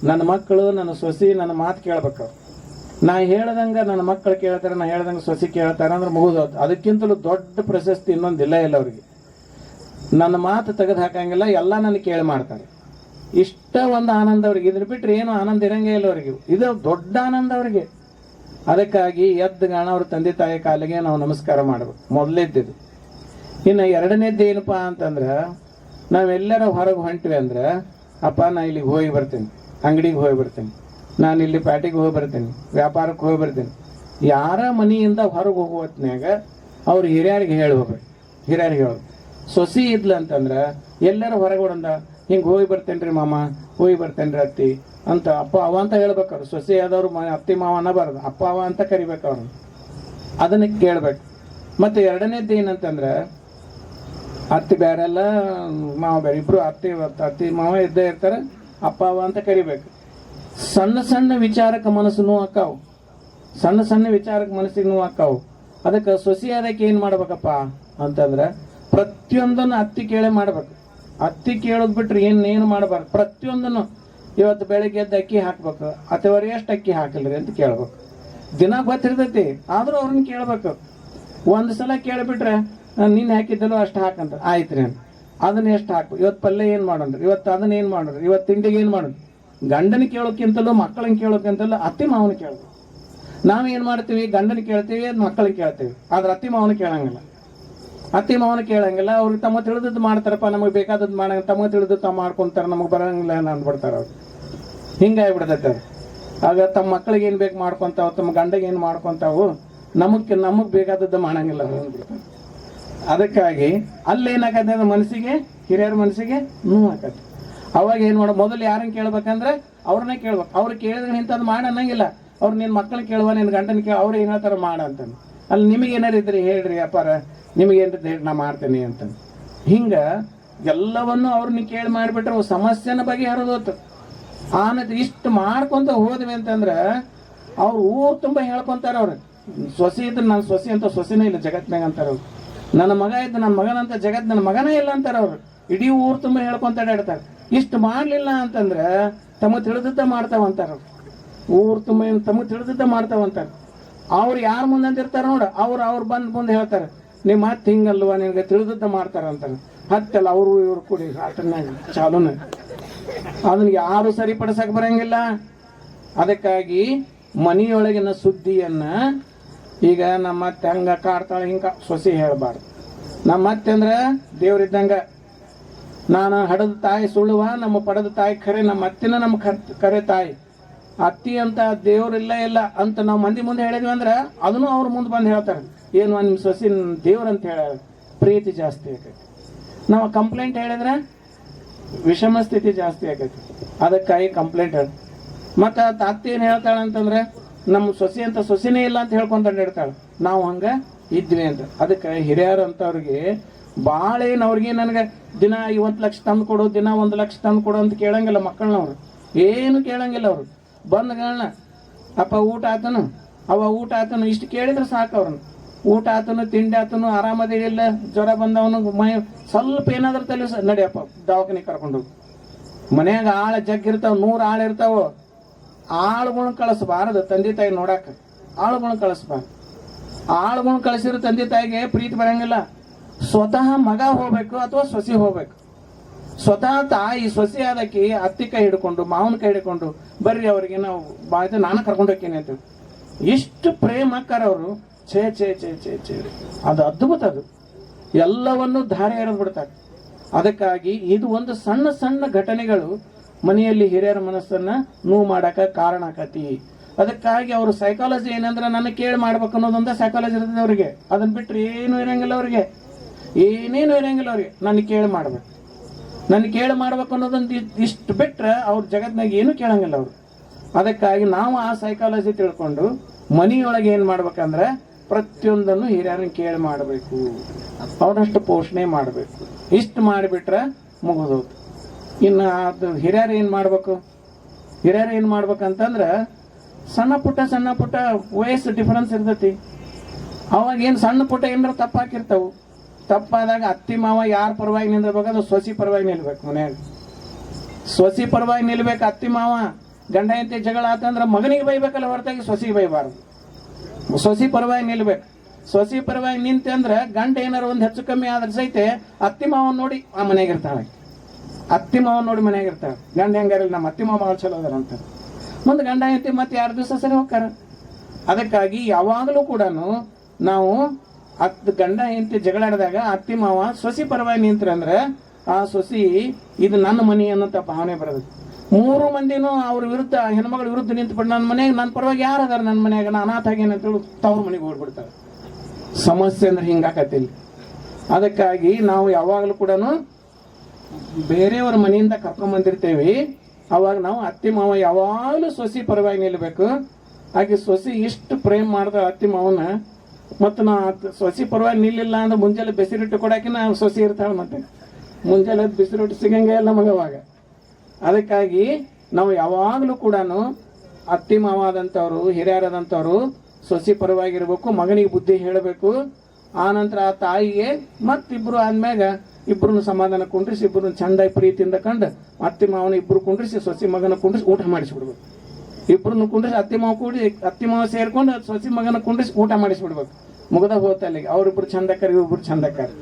ನನ್ನ ಮಕ್ಕಳು ನನ್ನ ಸೊಸಿ ನನ್ನ ಮಾತು ಕೇಳ್ಬೇಕು. ನಾ ಹೇಳ್ದಂಗೆ ನನ್ನ ಮಕ್ಕಳು ಕೇಳ್ತಾರೆ, ನಾ ಹೇಳ್ದಂಗೆ ಸೊಸಿ ಕೇಳ್ತಾರೆ ಅಂದ್ರೆ ಮುಗಿದೋದು. ಅದಕ್ಕಿಂತಲೂ ದೊಡ್ಡ ಪ್ರಶಸ್ತಿ ಇನ್ನೊಂದಿಲ್ಲ ಇಲ್ಲ ಅವ್ರಿಗೆ. ನನ್ನ ಮಾತು ತೆಗೆದು ಹಾಕಂಗಿಲ್ಲ, ಎಲ್ಲ ನನ್ನ ಕೇಳಿ ಮಾಡ್ತಾರೆ. ಇಷ್ಟ ಒಂದು ಆನಂದ ಅವ್ರಿಗೆ. ಇದನ್ನ ಬಿಟ್ಟರೆ ಏನು ಆನಂದ ಇರಂಗೇ ಇಲ್ಲ ಅವ್ರಿಗೆ. ಇದು ದೊಡ್ಡ ಆನಂದ ಅವ್ರಿಗೆ. ಅದಕ್ಕಾಗಿ ಎದ್ದು ಗಾಣ ಅವ್ರ ತಂದೆ ತಾಯಿ ಕಾಲಿಗೆ ನಾವು ನಮಸ್ಕಾರ ಮಾಡಬೇಕು, ಮೊದಲೇದ್ದಿದ್ದು. ಇನ್ನು ಎರಡನೇದ್ದು ಏನಪ್ಪಾ ಅಂತಂದ್ರೆ, ನಾವೆಲ್ಲರ ಹೊರಗೆ ಹೊಂಟ್ವಿ ಅಂದ್ರೆ, ಅಪ್ಪ ನಾ ಇಲ್ಲಿಗೆ ಹೋಗಿ ಬರ್ತೇನೆ, ಅಂಗಡಿಗೆ ಹೋಗಿ ಬರ್ತೇನೆ, ನಾನು ಇಲ್ಲಿ ಪ್ಯಾಟಿಗೆ ಹೋಗಿ ಬರ್ತೇನೆ, ವ್ಯಾಪಾರಕ್ಕೆ ಹೋಗಿ ಬರ್ತೇನೆ. ಯಾರ ಮನೆಯಿಂದ ಹೊರಗೆ ಹೋಗುವ ಹೊತ್ನ್ಯಾಗ ಅವ್ರು ಹಿರಿಯರಿಗೆ ಹೇಳಿ ಹೋಗ್ಬೇಕು. ಹಿರಿಯರಿಗೆ ಹೇಳೋದು. ಸೊಸಿ ಇದ್ಲು ಅಂತಂದ್ರೆ ಎಲ್ಲರೂ ಹೊರಗಡೆ ಹಿಂಗೆ ಹೋಗಿ ಬರ್ತೇನ್ರಿ ಮಾಮ, ಹೋಗಿ ಬರ್ತೇನ್ರಿ ಅತ್ತಿ ಅಂತ ಅಪ್ಪ ಅವ ಅಂತ ಹೇಳ್ಬೇಕವ್ರು. ಸೊಸಿ ಆದವ್ರು ಅತ್ತಿ ಮಾವ ಅನ್ನಬಾರ್ದು, ಅಪ್ಪ ಅವ ಅಂತ ಕರಿಬೇಕು ಅವ್ರನ್ನ. ಅದನ್ನ ಕೇಳ್ಬೇಕು. ಮತ್ತೆ ಎರಡನೇದ್ದು ಏನಂತಂದ್ರೆ, ಅತ್ತಿ ಬೇರೆಲ್ಲ ಮಾವ ಬೇರೆ, ಇಬ್ರು ಅತ್ತಿ ಮಾವ ಇದ್ದೇ ಇರ್ತಾರೆ, ಅಪ್ಪ ಅವ ಅಂತ ಕರಿಬೇಕು. ಸಣ್ಣ ಸಣ್ಣ ವಿಚಾರಕ್ಕೆ ಮನಸ್ಸು ನೋವು ಆಕ್ಕಾವು, ಸಣ್ಣ ಸಣ್ಣ ವಿಚಾರಕ್ಕೆ ಮನಸ್ಸಿಗೆ ನೋವು ಆಕ್ಕಾವು. ಅದಕ್ಕೆ ಸೊಸಿ ಅದಕ್ಕೆ ಏನು ಮಾಡ್ಬೇಕಪ್ಪ ಅಂತಂದ್ರೆ, ಪ್ರತಿಯೊಂದನ್ನು ಅತ್ತಿ ಕೇಳೇ ಮಾಡ್ಬೇಕು. ಅತ್ತಿ ಕೇಳೋದು ಬಿಟ್ರೆ ಏನು ಮಾಡಬಾರ್ದು. ಪ್ರತಿಯೊಂದನ್ನು ಇವತ್ತು ಬೆಳಿಗ್ಗೆ ಎದ್ದು ಅಕ್ಕಿ ಹಾಕ್ಬೇಕು, ಅಥವಾ ಎಷ್ಟು ಅಕ್ಕಿ ಹಾಕಿಲ್ರಿ ಅಂತ ಕೇಳ್ಬೇಕು. ದಿನ ಗೊತ್ತಿರ್ತೈತಿ, ಆದ್ರೂ ಅವ್ರನ್ನ ಕೇಳ್ಬೇಕು. ಒಂದು ಸಲ ಕೇಳಿಬಿಟ್ರೆ ನೀನು ಹಾಕಿದ್ದಲ್ಲೋ ಅಷ್ಟು ಹಾಕಂತ ಆಯ್ತು ರೀ, ಅದನ್ನ ಎಷ್ಟು ಹಾಕ್ಬೇಕು, ಇವತ್ತು ಪಲ್ಯ ಏನು ಮಾಡೋಣ್ರಿ, ಇವತ್ತು ಅದನ್ನ ಏನು ಮಾಡೋಣ್ರಿ, ಇವತ್ತು ತಿಂಡಿಗೆ ಏನು ಮಾಡೋಣ. ಗಂಡನ ಕೇಳೋಕ್ಕಿಂತಲೂ ಮಕ್ಕಳನ್ನ ಕೇಳೋಕ್ಕಿಂತಲೂ ಅತ್ತಿ ಮಾವನ ಕೇಳ್ಬೇಕು. ನಾವೇನು ಮಾಡ್ತೀವಿ, ಗಂಡನ ಕೇಳ್ತೀವಿ, ಮಕ್ಕಳನ್ನ ಕೇಳ್ತೀವಿ, ಆದ್ರೆ ಅತ್ತಿ ಮಾವನ ಕೇಳಂಗಿಲ್ಲ. ಅತ್ತಿ ಮಾವನ ಕೇಳಂಗಿಲ್ಲ. ಅವ್ರಿಗೆ ತಮ್ಮ ತಿಳಿದದ್ದು ಮಾಡ್ತಾರಪ್ಪ, ನಮಗೆ ಬೇಕಾದದ್ದು ಮಾಡಂಗ, ತಮ್ಮ ತಿಳಿದು ತಾವು ಮಾಡ್ಕೊಂತಾರೆ, ನಮಗೆ ಬರಂಗಿಲ್ಲ ಅಂದ್ಬಿಡ್ತಾರೆ ಅವ್ರು. ಹಿಂಗಾಗಿಬಿಡ್ತೈತೆ ಅದು. ಆಗ ತಮ್ಮ ಮಕ್ಕಳಿಗೆ ಏನು ಬೇಕು ಮಾಡ್ಕೊತಾವು, ತಮ್ಮ ಗಂಡಗೆ ಏನು ಮಾಡ್ಕೊತಾವು, ನಮಗೆ ಬೇಕಾದದ್ದು ಮಾಡಂಗಿಲ್ಲ ಅಂದ್ಬಿಡ್ತಾರೆ. ಅದಕ್ಕಾಗಿ ಅಲ್ಲೇನಾಗತ್ತೆ ಅಂದ್ರೆ ಮನಸ್ಸಿಗೆ, ಹಿರಿಯರ ಮನಸ್ಸಿಗೆ ನೋವು ಆಕತ್ತೆ. ಅವಾಗ ಏನು ಮಾಡೋ, ಮೊದಲು ಯಾರನ್ನ ಕೇಳ್ಬೇಕಂದ್ರೆ ಅವ್ರನ್ನೇ ಕೇಳ್ಬೇಕು. ಅವ್ರು ಕೇಳಿದ್ರೆ ಇಂಥದ್ದು ಮಾಡ ಅನ್ನಂಗಿಲ್ಲ. ಅವ್ರು ನಿನ್ನ ಮಕ್ಕಳನ್ನ ಕೇಳುವ, ನಿನ್ನ ಗಂಡನ ಕೇಳ, ಅವ್ರು ಏನು ಹೇಳ್ತಾರೆ ಮಾಡ ಅಂತಂದು. ಅಲ್ಲಿ ನಿಮಗೆ ಏನಾರು ಇದ್ರಿ ಹೇಳ್ರಿ ಅಪ್ಪಾರ, ನಿಮಗೇನು ಹೇಳಿ ನಾ ಮಾಡ್ತೇನೆ ಅಂತ. ಹಿಂಗ ಎಲ್ಲವನ್ನು ಅವ್ರನ್ನ ಕೇಳಿ ಮಾಡಿಬಿಟ್ರೆ ಸಮಸ್ಯೆನ ಬಗೆಹರಿದೋತು. ಆನಂತರ ಇಷ್ಟು ಮಾಡ್ಕೊಂತ ಹೋದ್ವಿ ಅಂತಂದ್ರೆ ಅವ್ರು ಊರು ತುಂಬ ಹೇಳ್ಕೊಂತಾರೆ. ಅವ್ರು ಸೊಸೆ ಇದ್ರೆ ನನ್ನ ಸೊಸೆ ಅಂತ ಸೊಸೆನೇ ಇಲ್ಲ ಜಗತ್ನಾಗ ಅಂತಾರೆ ಅವ್ರು. ನನ್ನ ಮಗ ಇದ್ದು ನನ್ನ ಮಗನಂತ ಜಗತ್ ನನ್ನ ಮಗನೇ ಇಲ್ಲ ಅಂತಾರೆ ಅವ್ರು. ಇಡೀ ಊರು ತುಂಬ ಹೇಳ್ಕೊಂತ ಅಡ್ಯಾಡ್ತಾರೆ. ಇಷ್ಟು ಮಾಡಲಿಲ್ಲ ಅಂತಂದ್ರೆ ತಮ್ಮ ತಿಳಿದದ್ದ ಮಾಡ್ತಾವಂತಾರ ಅವ್ರು. ಊರು ತುಂಬ ತಮಗೆ ತಿಳಿದದ್ದ ಮಾಡ್ತಾವಂತಾರೆ. ಅವ್ರು ಯಾರು ಮುಂದೆ ಅಂತಿರ್ತಾರೆ ನೋಡ, ಅವ್ರು ಬಂದು ಮುಂದೆ ಹೇಳ್ತಾರೆ, ನಿಮ್ಮ ಮತ್ತೆ ಹಿಂಗಲ್ವಾ, ನಿನಗೆ ತಿಳಿದದ್ದ ಮಾಡ್ತಾರ ಅಂತಾರೆ. ಹತ್ತೆಲ್ಲ ಅವರು ಇವ್ರು ಕೂಡಿ ಆಟನಾಗ ಚಾಲೂನ, ಅದನ್ನ ಯಾರು ಸರಿಪಡಿಸಕ್ ಬರಂಗಿಲ್ಲ. ಅದಕ್ಕಾಗಿ ಮನೆಯೊಳಗಿನ ಸುದ್ದಿಯನ್ನ ಈಗ ನಮ್ಮ ಮತ್ತೆ ಹಂಗ ಕಾಡ್ತಾಳೆ ಹಿಂಗ ಸೊಸಿ ಹೇಳ್ಬಾರ್ದು. ನಮ್ಮ ಮತ್ತೆ ಅಂದ್ರೆ ದೇವ್ರಿದ್ದಂಗ, ನಾನು ಹಡದ ತಾಯಿ ಸುಳ್ಳುವ, ನಮ್ಮ ಪಡೆದ ತಾಯಿ ಖರೆ, ನಮ್ಮ ಅತ್ತಿನ ನಮ್ಮ ಕರೆ ತಾಯಿ. ಅತ್ತಿ ಅಂತ ದೇವ್ರಿಲ್ಲ ಇಲ್ಲ ಅಂತ ನಾವು ಮಂದಿ ಮುಂದೆ ಹೇಳಿದ್ವಿ ಅಂದ್ರೆ ಅದನ್ನು ಅವ್ರ ಮುಂದೆ ಬಂದು ಹೇಳ್ತಾರೆ, ಏನು ನಿಮ್ಮ ಸೊಸಿ ದೇವ್ರಂತ ಹೇಳ. ಪ್ರೀತಿ ಜಾಸ್ತಿ ಆಕೈತಿ. ನಾವು ಕಂಪ್ಲೇಂಟ್ ಹೇಳಿದ್ರೆ ವಿಷಮ ಸ್ಥಿತಿ ಜಾಸ್ತಿ ಆಕೈತಿ. ಅದಕ್ಕಾಗಿ ಕಂಪ್ಲೇಂಟ್ ಹೇಳಿ. ಮತ್ತು ಅತ್ತಿ ಏನು ಹೇಳ್ತಾಳೆ ಅಂತಂದ್ರೆ, ನಮ್ಮ ಸೊಸಿ ಅಂತ ಸೊಸಿನೇ ಇಲ್ಲ ಅಂತ ಹೇಳ್ಕೊಂತ ಹೇಳ್ತಾಳೆ, ನಾವು ಹಂಗ ಇದ್ವಿ ಅಂತ. ಅದಕ್ಕೆ ಹಿರಿಯರು ಅಂತವ್ರಿಗೆ ಭಾಳ ಏನು ಅವ್ರಿಗೆ ನನಗೆ ದಿನ 50 ಲಕ್ಷ ತಂದು ಕೊಡು, ದಿನ 1 ಲಕ್ಷ ತಂದು ಕೊಡು ಅಂತ ಕೇಳಂಗಿಲ್ಲ ಮಕ್ಕಳನ್ನವ್ರು. ಏನು ಕೇಳಂಗಿಲ್ಲ ಅವರು. ಬಂದ್ಗಳನ್ನ ಅಪ್ಪ ಊಟ ಆತನು, ಅವ ಊಟ ಆತನು, ಇಷ್ಟು ಕೇಳಿದ್ರೆ ಸಾಕು ಅವ್ರನ್ನ. ಊಟ ಆತನು, ತಿಂಡಿ ಆತನು, ಆರಾಮದಿಲ್ಲ, ಜ್ವರ ಬಂದವನು, ಸ್ವಲ್ಪ ಏನಾದ್ರೂ ತಲೆ ನಡಿಯಪ್ಪ ದವಾಖಾನೆ ಕರ್ಕೊಂಡು ಹೋಗಿ. ಮನ್ಯಾಗ ಆಳ ಜಗ್ಗಿರ್ತಾವ, 100 ಆಳು ಇರ್ತಾವ. ಆಳುಗಳು ಕಳಿಸ್ಬಾರದು ತಂದೆ ತಾಯಿ ನೋಡಾಕ. ಆಳುಗಳು ಕಳಿಸ್ಬಾರ್ದು. ಆಳುಗಳು ಕಳಿಸಿರೋ ತಂದೆ ತಾಯಿಗೆ ಪ್ರೀತಿ ಬರಂಗಿಲ್ಲ. ಸ್ವತಃ ಮಗ ಹೋಗ್ಬೇಕು ಅಥವಾ ಸೊಸಿ ಹೋಗ್ಬೇಕು. ಸ್ವತಃ ತಾಯಿ ಸೊಸಿ ಆದಕ್ಕೆ ಅತ್ತಿ ಕೈ ಹಿಡ್ಕೊಂಡು, ಮಾವನ ಕೈ ಹಿಡ್ಕೊಂಡು, ಬರ್ರಿ ಅವ್ರಿಗೆ ನಾವು ಬಾಯ್ತು ನಾನು ಕರ್ಕೊಂಡು ಹೋಗ್ತೀನಿ ಅಂತ ಇಷ್ಟು ಪ್ರೇಮ ಅಕ್ಕಾರ ಅವರು. ಛೇ ಛೇ ಛೇ ಛೇ ಛೇ ಅದು ಅದ್ಭುತ. ಅದು ಎಲ್ಲವನ್ನು ಧಾರೆ ಎರೆದು ಬಿಡ್ತಾರೆ. ಅದಕ್ಕಾಗಿ ಇದು ಒಂದು ಸಣ್ಣ ಸಣ್ಣ ಘಟನೆಗಳು ಮನೆಯಲ್ಲಿ ಹಿರಿಯರ ಮನಸ್ಸನ್ನ ನೋವು ಮಾಡಾಕ ಕಾರಣ ಆಕತಿ. ಅದಕ್ಕಾಗಿ ಅವರು ಸೈಕಾಲಜಿ ಏನಂದ್ರೆ ನನ್ನ ಕೇಳಿ ಮಾಡ್ಬೇಕು ಅನ್ನೋದೊಂದ ಸೈಕಾಲಜಿ ಇರ್ತದೆ ಅವ್ರಿಗೆ. ಅದನ್ನ ಬಿಟ್ರೆ ಏನು ಇರಂಗಿಲ್ಲ ಅವ್ರಿಗೆ, ಏನೇನು ಇರಂಗಿಲ್ಲ ಅವ್ರಿಗೆ. ನನ್ನ ಕೇಳಿ ಮಾಡ್ಬೇಕು, ನನ್ನ ಕೇಳಿ ಮಾಡ್ಬೇಕು ಅನ್ನೋದೊಂದು ಇಷ್ಟು ಬಿಟ್ರೆ ಅವ್ರ ಜಗತ್ನಾಗ ಏನು ಕೇಳಂಗಿಲ್ಲ ಅವರು. ಅದಕ್ಕಾಗಿ ನಾವು ಆ ಸೈಕಾಲಜಿ ತಿಳ್ಕೊಂಡು ಮನೆಯೊಳಗೆ ಏನು ಮಾಡ್ಬೇಕಂದ್ರೆ ಪ್ರತಿಯೊಂದನ್ನು ಹಿರಿಯರನ್ನ ಕೇಳಿ ಮಾಡಬೇಕು, ಅವರಷ್ಟು ಪೋಷಣೆ ಮಾಡಬೇಕು. ಇಷ್ಟು ಮಾಡಿಬಿಟ್ರೆ ಮುಗಿದೋದು. ಇನ್ನು ಅದು ಹಿರಿಯರು ಏನು ಮಾಡ್ಬೇಕು, ಹಿರಿಯರು ಏನು ಮಾಡ್ಬೇಕಂತಂದ್ರೆ ಸಣ್ಣ ಪುಟ್ಟ ವಯಸ್ಸು ಡಿಫರೆನ್ಸ್ ಇರ್ತೈತಿ. ಅವಾಗ ಏನು ಸಣ್ಣ ಪುಟ್ಟ ಏನಾರ ತಪ್ಪಾಕಿರ್ತಾವು. ತಪ್ಪಾದಾಗ ಅತ್ತಿ ಮಾವ ಯಾರ ಪರವಾಗಿ ನಿಲ್ಬೇಕಂದ್ರೆ ಸೊಸಿ ಪರವಾಗಿ ನಿಲ್ಬೇಕು. ಮನ್ಯಾಗ ಸೊಸಿ ಪರವಾಗಿ ನಿಲ್ಬೇಕು ಅತ್ತಿ ಮಾವ. ಗಂಡ ಹೆಂಡತಿ ಜಗಳ ಆತಂದ್ರೆ ಮಗನಿಗೆ ಬೈಬೇಕಲ್ಲ ಹೊರತಾಗಿ ಸೊಸಿಗೆ ಬೈಬಾರ್ದು. ಸೊಸಿ ಪರವಾಗಿ ನಿಲ್ಬೇಕು. ಸೊಸಿ ಪರವಾಗಿ ನಿಂತೆ ಅಂದ್ರೆ ಗಂಡ ಏನಾರು ಒಂದು ಹೆಚ್ಚು ಕಮ್ಮಿ ಆದ್ರೆ ಸಹಿತ ಅತ್ತಿ ಮಾವನ್ ನೋಡಿ ಆ ಮನೆಯಾಗ ಇರ್ತಾಳೆ. ಅತ್ತಿ ಮಾವನ್ ನೋಡಿ ಮನೆಯಾಗ ಇರ್ತಾಳೆ. ಗಂಡ ಹೆಂಗಾರಿಲ್ಲ ನಮ್ಮ ಅತ್ತಿ ಮಾವ ಭಾಳ ಚಲೋ ಅದಾರ ಅಂತ ಮುಂದೆ ಗಂಡ ಹೆಂಡತಿ ಮತ್ತೆ 2 ದಿವಸ ಸರಿ ಹೋಗ್ತಾರ. ಅದಕ್ಕಾಗಿ ಯಾವಾಗಲೂ ಕೂಡ ನಾವು ಗಂಡ ಹೆಂಡತಿ ಜಗಳಾಡಿದಾಗ ಅತ್ತಿ ಮಾವ ಸೊಸಿ ಪರವಾಗಿ ನಿಂತ್ರಂದ್ರೆ ಆ ಸೊಸಿ ಇದು ನನ್ನ ಮನೆ ಅನ್ನೋಂಥ ಭಾವನೆ ಬರೋದು. 3 ಮಂದಿನೂ ಅವ್ರ ವಿರುದ್ಧ ಹೆಣ್ಮಗಳ ವಿರುದ್ಧ ನಿಂತ್ಬಿಟ್ಟು ನನ್ನ ಮನೆಯಾಗ ನನ್ನ ಪರವಾಗಿ ಯಾರು ಅದಾರ, ನನ್ನ ಮನೆಯಾಗ ನಾ ಅನಾಥ ಆಗೇನಂತೇಳಿ ತವ್ರ ಮನೆಗೆ ಹೋಗ್ಬಿಡ್ತಾರೆ. ಸಮಸ್ಯೆ ಅಂದ್ರೆ ಹಿಂಗಾಕತ್ತಿಲ್ಲ. ಅದಕ್ಕಾಗಿ ನಾವು ಯಾವಾಗಲೂ ಕೂಡ ಬೇರೆಯವರ ಮನೆಯಿಂದ ಕರ್ಕೊಂಡ್ ಬಂದಿರ್ತೇವೆ. ಅವಾಗ ನಾವು ಅತ್ತಿ ಮಾವ ಯಾವಾಗಲೂ ಸೊಸಿ ಪರವಾಗಿ ನಿಲ್ಬೇಕು. ಹಾಗೆ ಸೊಸಿ ಇಷ್ಟು ಪ್ರೇಮ್ ಮಾಡ್ತಾಳೆ ಅತ್ತಿ ಮಾವನ. ಮತ್ತು ನಾ ಸೊಸಿ ಪರವಾಗಿ ನಿಲ್ಲಿಲ್ಲ ಅಂದ್ರೆ ಮುಂಜಾನೆ ಬಿಸಿರೊಟ್ಟಿ ಕೊಡಾಕಿ ನಾ ಸೊಸಿ ಇರ್ತಾಳೆ. ಮತ್ತೆ ಮುಂಜಾನೆ ಬಿಸಿರೊಟ್ಟಿ ಸಿಗಂಗೆ ಇಲ್ಲ ಮಗವಾಗ. ಅದಕ್ಕಾಗಿ ನಾವು ಯಾವಾಗಲೂ ಕೂಡ ಅತ್ತಿ ಮಾವ ಆದಂಥವ್ರು ಹಿರಿಯರಾದಂಥವ್ರು ಸೊಸಿ ಪರವಾಗಿರ್ಬೇಕು. ಮಗನಿಗೆ ಬುದ್ಧಿ ಹೇಳಬೇಕು. ಆನಂತರ ಆ ತಾಯಿಗೆ ಮತ್ತಿಬ್ರು ಆದ್ಮ್ಯಾಗ ಇಬ್ಬರನ್ನು ಸಮಾಧಾನ ಕುಂಡ್ರಿಸಿ ಇಬ್ಬರನ್ನು ಚಂದಾಗಿ ಪ್ರೀತಿಯಿಂದ ಕಂಡು ಅತ್ತಿ ಮಾವನ ಇಬ್ಬರು ಕುಂಡ್ರಿಸಿ ಸೊಸಿ ಮಗನ ಕುಂಡ್ರಿಸಿ ಊಟ ಮಾಡಿಸ್ಬಿಡ್ಬೇಕು. ಇಬ್ಬರನ್ನು ಕುಂಡ್ರಿಸಿ ಅತ್ತಿ ಮಾವ ಸೇರ್ಕೊಂಡು ಸೊಸಿ ಮಗನ ಕುಂಡ್ರಿಸಿ ಊಟ ಮಾಡಿಸ್ಬಿಡ್ಬೇಕು. ಮುಗದ ಹೋತ ಅಲ್ಲಿಗೆ ಅವ್ರಿಬ್ರು ಚಂದಕ್ಕರ್ ಇವ್ರಿಬ್ರು ಚಂದಕ್ಕರ್.